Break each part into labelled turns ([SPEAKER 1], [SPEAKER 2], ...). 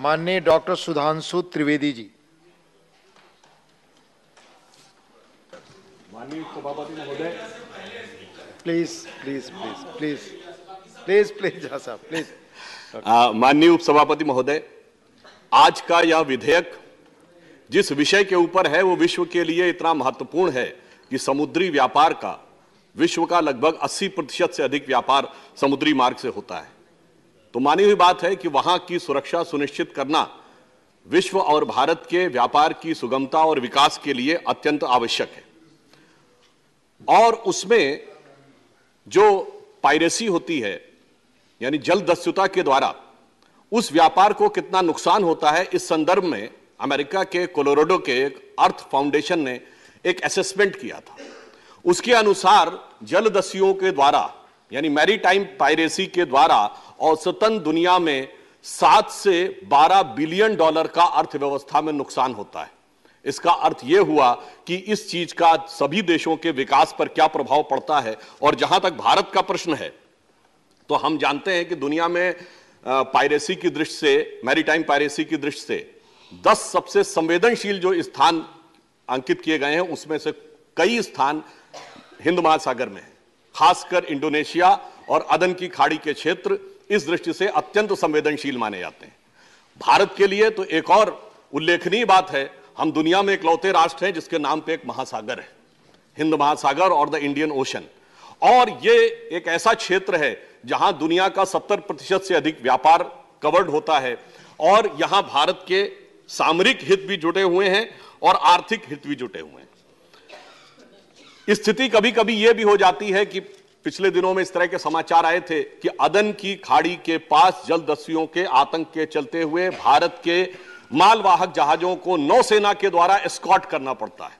[SPEAKER 1] माननीय डॉक्टर सुधांशु त्रिवेदी जी।
[SPEAKER 2] माननीय सभापति महोदय,
[SPEAKER 1] please please please please please please हाँ साहब प्लीज।
[SPEAKER 2] माननीय उपसभापति महोदय, आज का यह विधेयक जिस विषय के ऊपर है वो विश्व के लिए इतना महत्वपूर्ण है कि समुद्री व्यापार का विश्व का लगभग 80% से अधिक व्यापार समुद्री मार्ग से होता है। तो मानी हुई बात है कि वहां की सुरक्षा सुनिश्चित करना विश्व और भारत के व्यापार की सुगमता और विकास के लिए अत्यंत आवश्यक है। और उसमें जो पायरेसी होती है यानी जलदस्युता के द्वारा उस व्यापार को कितना नुकसान होता है, इस संदर्भ में अमेरिका के कोलोराडो के एक अर्थ फाउंडेशन ने एक असेसमेंट किया था। उसके अनुसार जलदस्युओं के द्वारा यानी मैरीटाइम पायरेसी के द्वारा औसतन दुनिया में 7 से 12 बिलियन डॉलर का अर्थव्यवस्था में नुकसान होता है। इसका अर्थ यह हुआ कि इस चीज का सभी देशों के विकास पर क्या प्रभाव पड़ता है। और जहां तक भारत का प्रश्न है तो हम जानते हैं कि दुनिया में पायरेसी की दृष्टि से, मैरीटाइम पायरेसी की दृष्टि से 10 सबसे संवेदनशील जो स्थान अंकित किए गए हैं उसमें से कई स्थान हिंद महासागर में है। खासकर इंडोनेशिया और अदन की खाड़ी के क्षेत्र इस दृष्टि से अत्यंत संवेदनशील माने जाते हैं। भारत के लिए तो एक और उल्लेखनीय बात है, हम दुनिया में इकलौते राष्ट्र हैं जिसके नाम पे एक महासागर है, हिंद महासागर और द इंडियन ओशन। और ये एक ऐसा क्षेत्र है जहां दुनिया का 70% से अधिक व्यापार कवर्ड होता है और यहां भारत के सामरिक हित भी जुटे हुए हैं और आर्थिक हित भी जुटे हुए हैं। स्थिति कभी कभी यह भी हो जाती है कि पिछले दिनों में इस तरह के समाचार आए थे कि अदन की खाड़ी के पास जलदस्युओं के आतंक के चलते हुए भारत के मालवाहक जहाजों को नौसेना के द्वारा एस्कॉर्ट करना पड़ता है,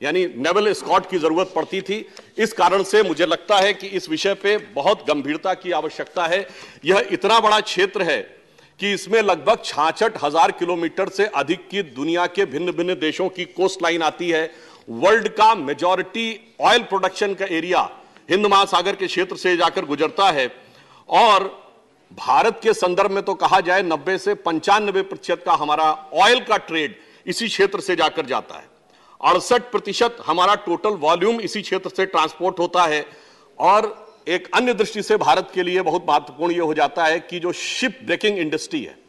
[SPEAKER 2] यानी नेवल एस्कॉर्ट की जरूरत पड़ती थी। इस कारण से मुझे लगता है कि इस विषय पे बहुत गंभीरता की आवश्यकता है। यह इतना बड़ा क्षेत्र है कि इसमें लगभग 66,000 किलोमीटर से अधिक की दुनिया के भिन्न भिन्न देशों की कोस्ट लाइन आती है। वर्ल्ड का मेजॉरिटी ऑयल प्रोडक्शन का एरिया हिंद महासागर के क्षेत्र से जाकर गुजरता है और भारत के संदर्भ में तो कहा जाए 90 से 95% का हमारा ऑयल का ट्रेड इसी क्षेत्र से जाकर जाता है। 68% हमारा टोटल वॉल्यूम इसी क्षेत्र से ट्रांसपोर्ट होता है। और एक अन्य दृष्टि से भारत के लिए बहुत महत्वपूर्ण यह हो जाता है कि जो शिप ब्रेकिंग इंडस्ट्री है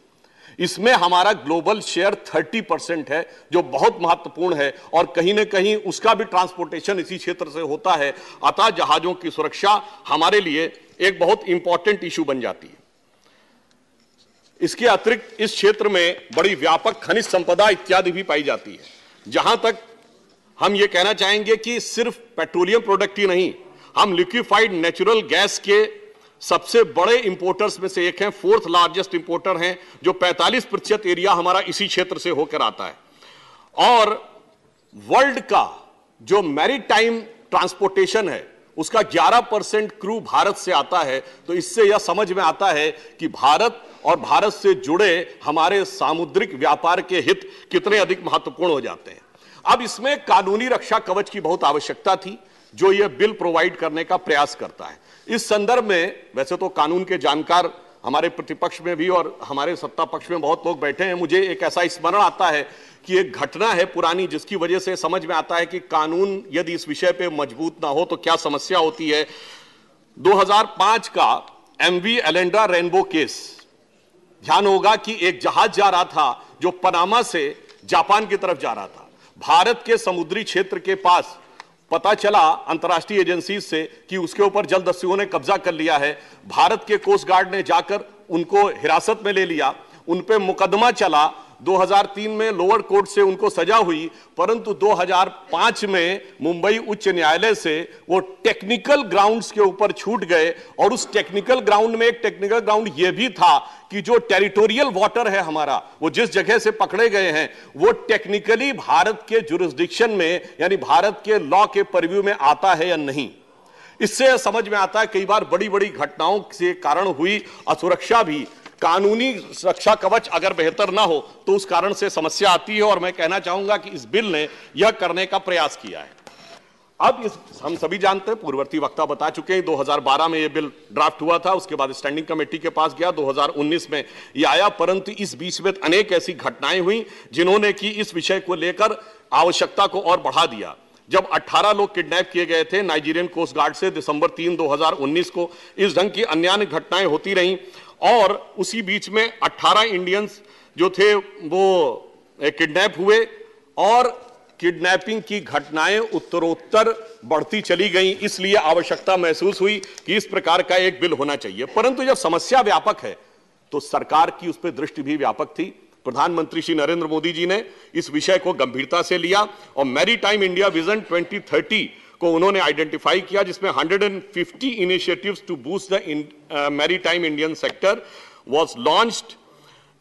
[SPEAKER 2] इसमें हमारा ग्लोबल शेयर 30% है, जो बहुत महत्वपूर्ण है और कहीं ना कहीं उसका भी ट्रांसपोर्टेशन इसी क्षेत्र से होता है। अतः जहाजों की सुरक्षा हमारे लिए एक बहुत इंपॉर्टेंट इशू बन जाती है। इसके अतिरिक्त इस क्षेत्र में बड़ी व्यापक खनिज संपदा इत्यादि भी पाई जाती है। जहां तक हम ये कहना चाहेंगे कि सिर्फ पेट्रोलियम प्रोडक्ट ही नहीं, हम लिक्विफाइड नेचुरल गैस के सबसे बड़े इंपोर्टर्स में से एक हैं, 4th लार्जेस्ट इंपोर्टर हैं, जो 45% एरिया हमारा इसी क्षेत्र से होकर आता है। और वर्ल्ड का जो मैरीटाइम ट्रांसपोर्टेशन है उसका 11% क्रू भारत से आता है। तो इससे यह समझ में आता है कि भारत और भारत से जुड़े हमारे सामुद्रिक व्यापार के हित कितने अधिक महत्वपूर्ण हो जाते हैं। अब इसमें कानूनी रक्षा कवच की बहुत आवश्यकता थी जो यह बिल प्रोवाइड करने का प्रयास करता है। इस संदर्भ में वैसे तो कानून के जानकार हमारे प्रतिपक्ष में भी और हमारे सत्ता पक्ष में बहुत लोग बैठे हैं। मुझे एक ऐसा स्मरण आता है कि एक घटना है पुरानी जिसकी वजह से समझ में आता है कि कानून यदि इस विषय पे मजबूत ना हो तो क्या समस्या होती है। 2005 का MV एलेंड्रा रेनबो केस, ध्यान होगा कि एक जहाज जा रहा था जो पनामा से जापान की तरफ जा रहा था। भारत के समुद्री क्षेत्र के पास पता चला अंतर्राष्ट्रीय एजेंसी से कि उसके ऊपर जलदस्युओं ने कब्जा कर लिया है। भारत के कोस्ट गार्ड ने जाकर उनको हिरासत में ले लिया, उन पे मुकदमा चला। 2003 में लोअर कोर्ट से उनको सजा हुई, परंतु 2005 में मुंबई उच्च न्यायालय से वो टेक्निकल ग्राउंड्स के ऊपर छूट गए। और उस टेक्निकल ग्राउंड में एक टेक्निकल ग्राउंड ये भी था कि जो टेरिटोरियल वाटर है हमारा, वो जिस जगह से पकड़े गए हैं वो टेक्निकली भारत के जुरिस्डिक्शन में यानी भारत के लॉ के परव्यू में आता है या नहीं। इससे समझ में आता है कई बार बड़ी बड़ी घटनाओं से कारण हुई असुरक्षा भी कानूनी सुरक्षा कवच अगर बेहतर ना हो तो उस कारण से समस्या आती है। और मैं कहना चाहूंगा कि इस बिल ने यह करने का प्रयास किया है। अब इस हम सभी जानते हैं, पूर्ववर्ती वक्ता बता चुके हैं, 2012 में यह बिल ड्राफ्ट हुआ था, उसके बाद स्टैंडिंग कमेटी के पास गया, 2019 में यह आया, परंतु इस बीच में अनेक ऐसी घटनाएं हुई जिन्होंने कि इस विषय को लेकर आवश्यकता को और बढ़ा दिया। जब 18 लोग किडनैप किए गए थे नाइजीरियन कोस्ट गार्ड से दिसंबर 3, 2019 को, इस ढंग की अन्य घटनाएं होती रहीं और उसी बीच में 18 इंडियंस जो थे वो किडनैप हुए और किडनैपिंग की घटनाएं उत्तरोत्तर बढ़ती चली गई। इसलिए आवश्यकता महसूस हुई कि इस प्रकार का एक बिल होना चाहिए। परंतु जब समस्या व्यापक है तो सरकार की उस पर दृष्टि भी व्यापक थी। प्रधानमंत्री श्री नरेंद्र मोदी जी ने इस विषय को गंभीरता से लिया और मैरीटाइम इंडिया विजन 2030 को उन्होंने आइडेंटिफाई किया, जिसमें 150 initiatives to boost the maritime Indian sector was launched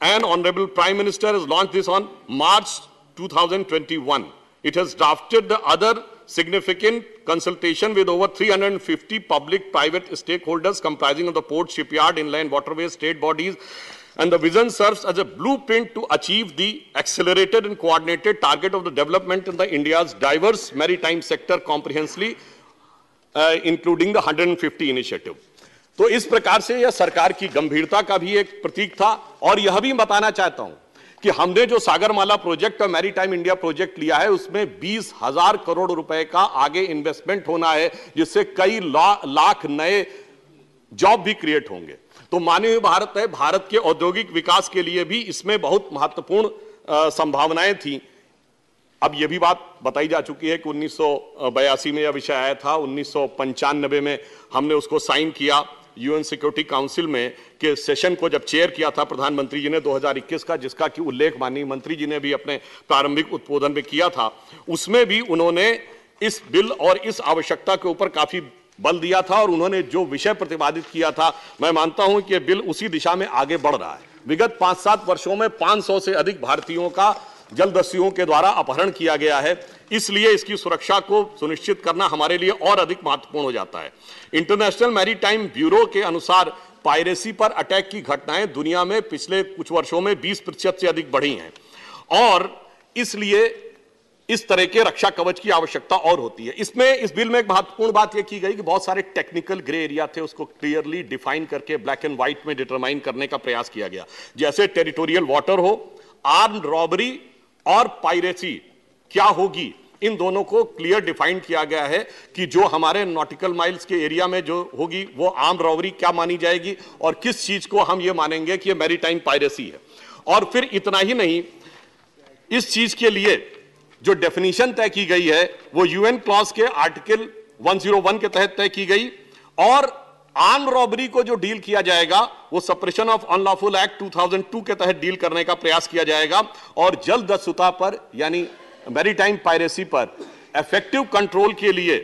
[SPEAKER 2] and Honorable Prime Minister has launched this on March 2021. It has drafted the other significant consultation with over 350 public-private stakeholders comprising of the port, shipyard, inland waterways, state bodies, and the vision serves as a blueprint to achieve the accelerated and coordinated target of the development in the India's diverse maritime sector comprehensively, including the 150 initiative. तो इस प्रकार से यह सरकार की गंभीरता का भी एक प्रतीक था। और यह भी बताना चाहता हूं कि हमने जो सागरमाला प्रोजेक्ट और मैरीटाइम इंडिया प्रोजेक्ट लिया है उसमें 20,000 करोड़ रुपए का आगे इन्वेस्टमेंट होना है, जिससे कई लाख नए जॉब भी क्रिएट होंगे। तो मानवीय भारत है, भारत के औद्योगिक विकास के लिए भी इसमें बहुत महत्वपूर्ण संभावनाएं थी। अब यह भी बात बताई जा चुकी है कि 1982 में यह विषय आया था, 1995 में हमने उसको साइन किया यूएन सिक्योरिटी काउंसिल में के सेशन को जब चेयर किया था प्रधानमंत्री जी ने 2021 का, जिसका कि उल्लेख माननीय मंत्री जी ने भी अपने प्रारंभिक उद्बोधन में किया था। उसमें भी उन्होंने इस बिल और इस आवश्यकता के ऊपर काफी बल दिया था और उन्होंने जो विषय प्रतिपादित किया था, मैं मानता हूं कि यह बिल उसी दिशा में आगे बढ़ रहा है। विगत 5-7 वर्षों में 500 से अधिक भारतीयों का जलदस्युओं के द्वारा अपहरण किया गया है, इसलिए इसकी सुरक्षा को सुनिश्चित करना हमारे लिए और अधिक महत्वपूर्ण हो जाता है। इंटरनेशनल मैरीटाइम ब्यूरो के अनुसार पायरेसी पर अटैक की घटनाएं दुनिया में पिछले कुछ वर्षों में 20% से अधिक बढ़ी हैं और इसलिए इस तरह के रक्षा कवच की आवश्यकता और होती है। इसमें इस बिल में एक महत्वपूर्ण बात यह की गई कि बहुत सारे टेक्निकल ग्रे एरिया थे, उसको क्लियरली डिफाइन करके ब्लैक एंड व्हाइट में डिटरमाइन करने का प्रयास किया गया, जैसे टेरिटोरियल वाटर हो, आर्म्ड रॉबरी और पायरेसी क्या होगी, इन दोनों को क्लियर डिफाइन किया गया है कि जो हमारे नॉटिकल माइल्स के एरिया में जो होगी वो आर्म्ड रॉबरी क्या मानी जाएगी और किस चीज को हम ये मानेंगे कि ये मैरीटाइम पायरेसी है। और फिर इतना ही नहीं, इस चीज के लिए जो डेफिनेशन तय की गई है वो यूएन क्लॉज के आर्टिकल 101 के तहत तय की गई और आर्म्ड रॉबरी को जो डील किया जाएगा वो सप्रेशन ऑफ अनलॉफुल एक्ट 2002 के तहत डील करने का प्रयास किया जाएगा और जलदस्युता पर यानी मैरीटाइम पायरेसी पर इफेक्टिव कंट्रोल के लिए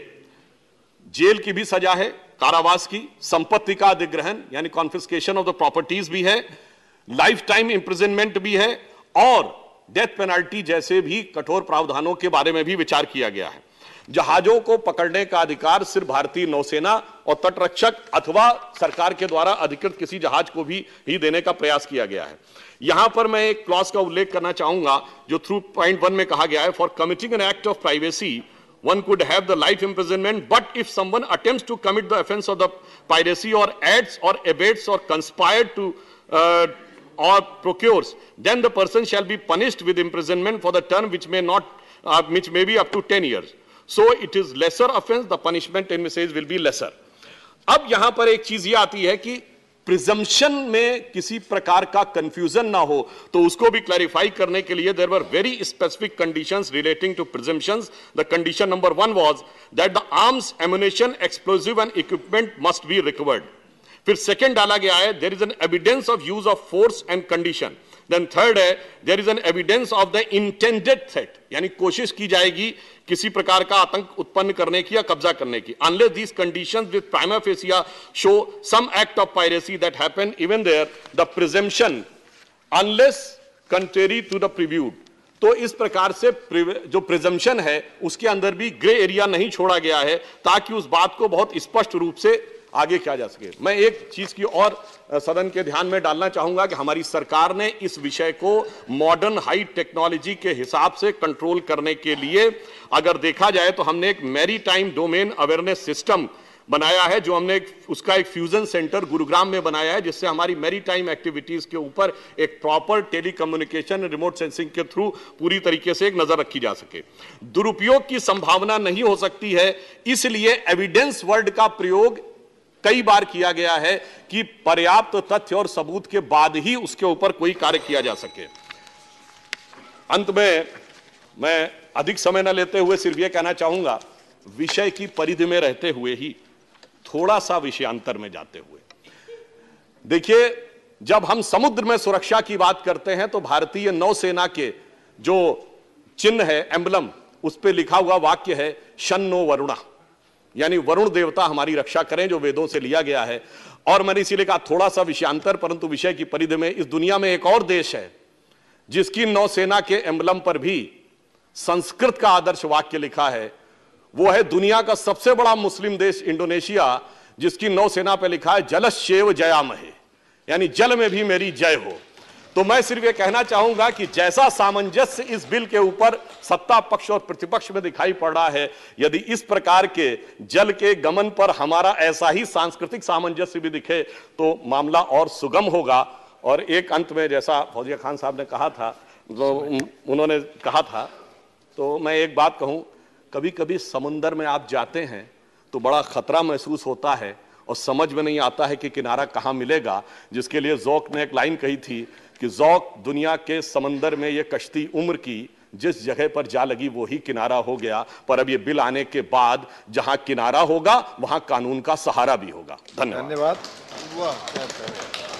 [SPEAKER 2] जेल की भी सजा है, कारावास की, संपत्ति का अधिग्रहण यानी कॉन्फिस्केशन ऑफ द प्रॉपर्टीज भी है, लाइफ टाइम इंप्रिजनमेंट भी है और डेथ पेनल्टी जैसे भी कठोर प्रावधानों के बारे में भी विचार किया गया है। जहाजों को पकड़ने का अधिकार सिर्फ भारतीय नौसेना और तटरक्षक अथवा सरकार के द्वारा अधिकृत किसी जहाज को भी ही देने का प्रयास किया गया है। यहां पर मैं एक क्लॉज का उल्लेख करना चाहूंगा जो थ्रू पॉइंट 1 में कहा गया है, for committing an act of privacy one could have the life imprisonment, but if someone attempts to commit the offense of the piracy or adds or abates or conspired to or procures, then the person shall be punished with imprisonment for the term which may be up to 10 years. So it is lesser offense, the punishment in which will be lesser. अब यहां पर एक चीज ये आती है कि presumption में किसी प्रकार का कंफ्यूजन ना हो तो उसको भी क्लैरिफाई करने के लिए there were very specific conditions relating to presumptions. The condition number 1 was that the arms, ammunition, explosive and equipment must be recovered. फिर सेकंड डाला गया है there is an evidence of use of force and condition. Then third है there is an evidence of the intended threat, यानी कोशिश की जाएगी किसी प्रकार का आतंक उत्पन्न करने की या कब्जा करने की। Unless these conditions with prima facie show some act of piracy that happened, even there the presumption unless contrary to the previewed. तो इस प्रकार से जो प्रिजम्पशन है उसके अंदर भी ग्रे एरिया नहीं छोड़ा गया है ताकि उस बात को बहुत स्पष्ट रूप से आगे क्या जा सके। मैं एक चीज की और सदन के ध्यान में डालना चाहूंगा कि हमारी सरकार ने इस विषय को मॉडर्न हाई टेक्नोलॉजी के हिसाब से कंट्रोल करने के लिए अगर देखा जाए तो हमने एक मैरीटाइम डोमेन अवेयरनेस सिस्टम बनाया है, जो हमने उसका एक फ्यूजन सेंटर गुरुग्राम में बनाया है, जिससे हमारी मैरीटाइम एक्टिविटीज के ऊपर एक प्रॉपर टेलीकम्युनिकेशन रिमोट सेंसिंग के थ्रू पूरी तरीके से एक नजर रखी जा सके। दुरुपयोग की संभावना नहीं हो सकती है, इसलिए एविडेंस वर्ड का प्रयोग कई बार किया गया है कि पर्याप्त तथ्य और सबूत के बाद ही उसके ऊपर कोई कार्य किया जा सके। अंत में मैं अधिक समय न लेते हुए सिर्फ यह कहना चाहूंगा, विषय की परिधि में रहते हुए ही थोड़ा सा विषयांतर में जाते हुए देखिए, जब हम समुद्र में सुरक्षा की बात करते हैं तो भारतीय नौसेना के जो चिन्ह है, एम्बलम, उस पर लिखा हुआ वाक्य है शन्नो वरुणा, यानी वरुण देवता हमारी रक्षा करें, जो वेदों से लिया गया है। और मैंने इसीलिए कहा थोड़ा सा विषयांतर, परंतु विषय की परिधि में, इस दुनिया में एक और देश है जिसकी नौसेना के एम्बलम पर भी संस्कृत का आदर्श वाक्य लिखा है। वो है दुनिया का सबसे बड़ा मुस्लिम देश इंडोनेशिया, जिसकी नौसेना पर लिखा है जलश्चैव जयामहे, यानी जल में भी मेरी जय हो। तो मैं सिर्फ ये कहना चाहूंगा कि जैसा सामंजस्य इस बिल के ऊपर सत्ता पक्ष और प्रतिपक्ष में दिखाई पड़ रहा है, यदि इस प्रकार के जल के गमन पर हमारा ऐसा ही सांस्कृतिक सामंजस्य भी दिखे तो मामला और सुगम होगा। और एक अंत में, जैसा फौजिया खान साहब ने कहा था, तो उन्होंने कहा था, तो मैं एक बात कहूं, कभी कभी समुंदर में आप जाते हैं तो बड़ा खतरा महसूस होता है और समझ में नहीं आता है कि किनारा कहां मिलेगा, जिसके लिए ज़ौक़ ने एक लाइन कही थी कि ज़ौक़ दुनिया के समंदर में ये कश्ती उम्र की, जिस जगह पर जा लगी वो ही किनारा हो गया। पर अब ये बिल आने के बाद जहां किनारा होगा वहां कानून का सहारा भी होगा। धन्यवाद।
[SPEAKER 1] वाह।